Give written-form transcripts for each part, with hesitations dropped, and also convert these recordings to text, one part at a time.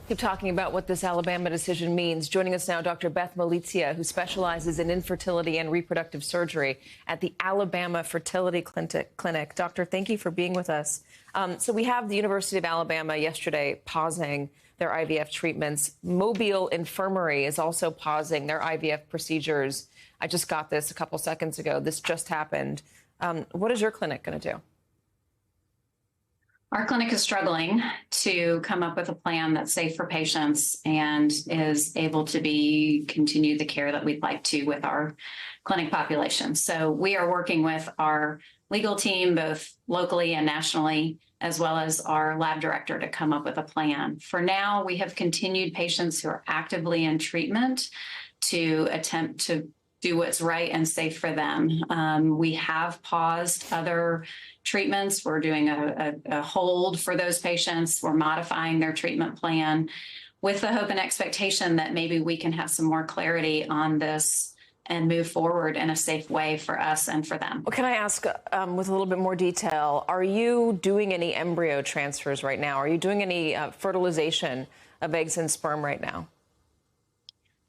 Keep talking about what this Alabama decision means. Joining us now, Dr. Beth Malizia, who specializes in infertility and reproductive surgery at the Alabama Fertility Clinic. Doctor, thank you for being with us. So we have the University of Alabama yesterday pausing their IVF treatments. Mobile Infirmary is also pausing their IVF procedures. I just got this a couple seconds ago. This just happened. What is your clinic going to do? Our clinic is struggling to come up with a plan that's safe for patients and is able to continue the care that we'd like to with our clinic population. So we are working with our legal team, both locally and nationally, as well as our lab director to come up with a plan. For now, we have continued patients who are actively in treatment to attempt to do what's right and safe for them. We have paused other treatments. We're doing a hold for those patients. We're modifying their treatment plan with the hope and expectation that maybe we can have some more clarity on this and move forward in a safe way for us and for them. Well, can I ask with a little bit more detail, are you doing any embryo transfers right now? Are you doing any fertilization of eggs and sperm right now?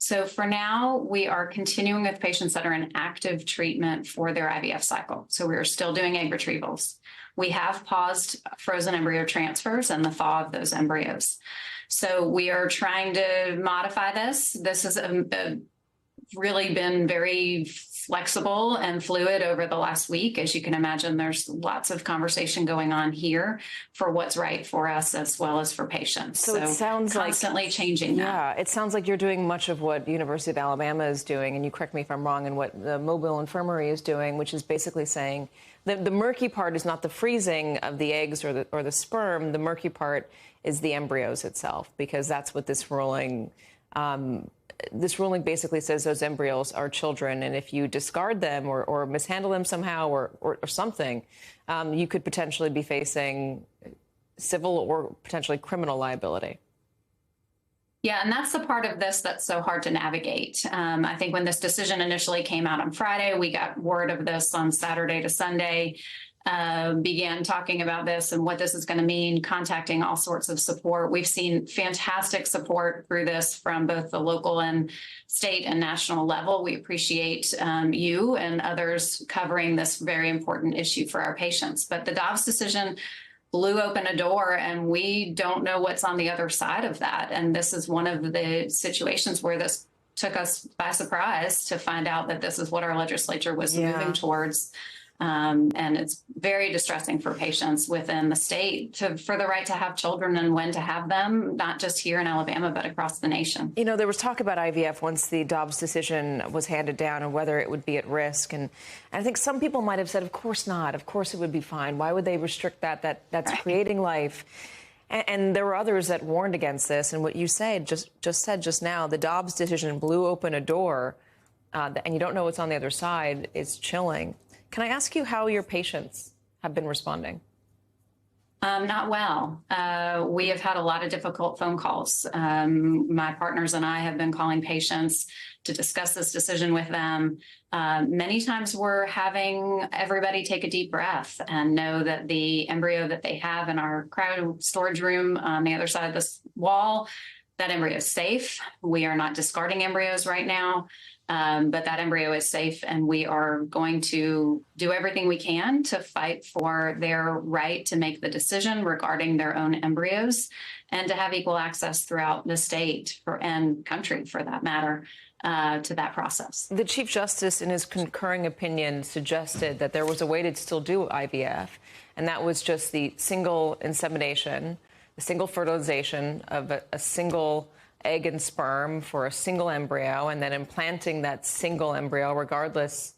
So for now, we are continuing with patients that are in active treatment for their IVF cycle. So we are still doing egg retrievals. We have paused frozen embryo transfers and the thaw of those embryos. So we are trying to modify this. This has really been very flexible and fluid over the last week. As you can imagine, there's lots of conversation going on here for what's right for us as well as for patients. So it sounds constantly changing that. Yeah, it sounds like you're doing much of what the University of Alabama is doing, and you correct me if I'm wrong, and what the Mobile Infirmary is doing, which is basically saying the murky part is not the freezing of the eggs or the sperm. The murky part is the embryos itself, because that's what this ruling basically says those embryos are children, and if you discard them or mishandle them somehow or something, you could potentially be facing civil or potentially criminal liability. Yeah, and that's the part of this that's so hard to navigate. I think when this decision initially came out on Friday, we got word of this on Saturday to Sunday. Began talking about this and what this is going to mean, contacting all sorts of support. We've seen fantastic support through this from both the local and state and national level. We appreciate you and others covering this very important issue for our patients. But the Dobbs decision blew open a door, and we don't know what's on the other side of that. And this is one of the situations where this took us by surprise to find out that this is what our legislature was moving towards. And it's very distressing for patients within the state for the right to have children and when to have them, not just here in Alabama, but across the nation. You know, there was talk about IVF once the Dobbs decision was handed down and whether it would be at risk. And I think some people might have said, of course not. Of course it would be fine. Why would they restrict that? That's creating life. And there were others that warned against this. And what you said just now, the Dobbs decision blew open a door, and you don't know what's on the other side, is chilling. Can I ask you how your patients have been responding? Not well. We have had a lot of difficult phone calls. My partners and I have been calling patients to discuss this decision with them. Many times we're having everybody take a deep breath and know that the embryo that they have in our cryo storage room on the other side of this wall, that embryo is safe. We are not discarding embryos right now. But that embryo is safe, and we are going to do everything we can to fight for their right to make the decision regarding their own embryos and to have equal access throughout the state and country, for that matter, to that process. The Chief Justice, in his concurring opinion, suggested that there was a way to still do IVF, and that was just the single insemination, the single fertilization of a single egg and sperm for a single embryo, and then implanting that single embryo, regardless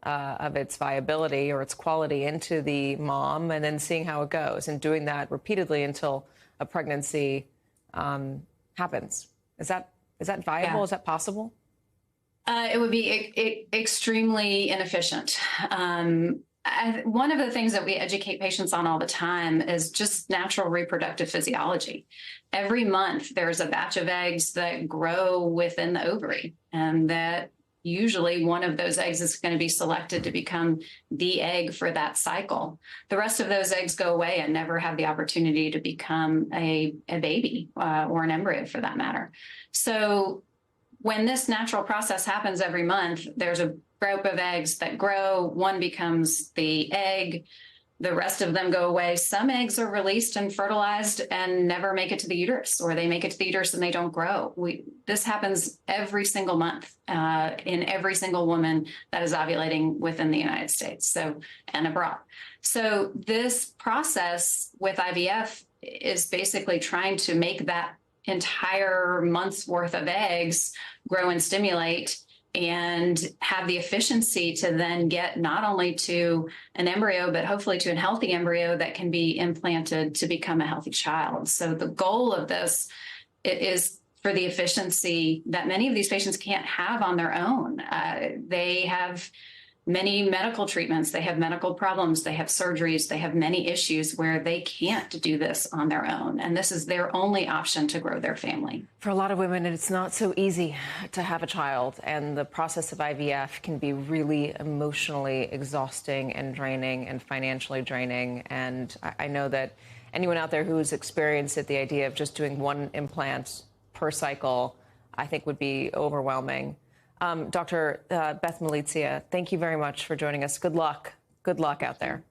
of its viability or its quality, into the mom, and then seeing how it goes, and doing that repeatedly until a pregnancy happens. Is that viable? Yeah. Is that possible? It would be extremely inefficient. One of the things that we educate patients on all the time is just natural reproductive physiology. Every month, there's a batch of eggs that grow within the ovary, and that usually one of those eggs is going to be selected to become the egg for that cycle. The rest of those eggs go away and never have the opportunity to become a baby or an embryo for that matter. So when this natural process happens every month, there's a group of eggs that grow, one becomes the egg, the rest of them go away. Some eggs are released and fertilized and never make it to the uterus, or they make it to the uterus and they don't grow. This happens every single month in every single woman that is ovulating within the United States, and abroad. So this process with IVF is basically trying to make that entire month's worth of eggs grow and stimulate and have the efficiency to then get not only to an embryo, but hopefully to a healthy embryo that can be implanted to become a healthy child. So the goal of this is for the efficiency that many of these patients can't have on their own. They have many medical treatments, they have medical problems, they have surgeries, they have many issues where they can't do this on their own. And this is their only option to grow their family. For a lot of women, it's not so easy to have a child, and the process of IVF can be really emotionally exhausting and draining and financially draining. And I know that anyone out there who's experienced it, the idea of just doing one implant per cycle, I think would be overwhelming. Dr. Beth Malizia, thank you very much for joining us. Good luck. Good luck out there.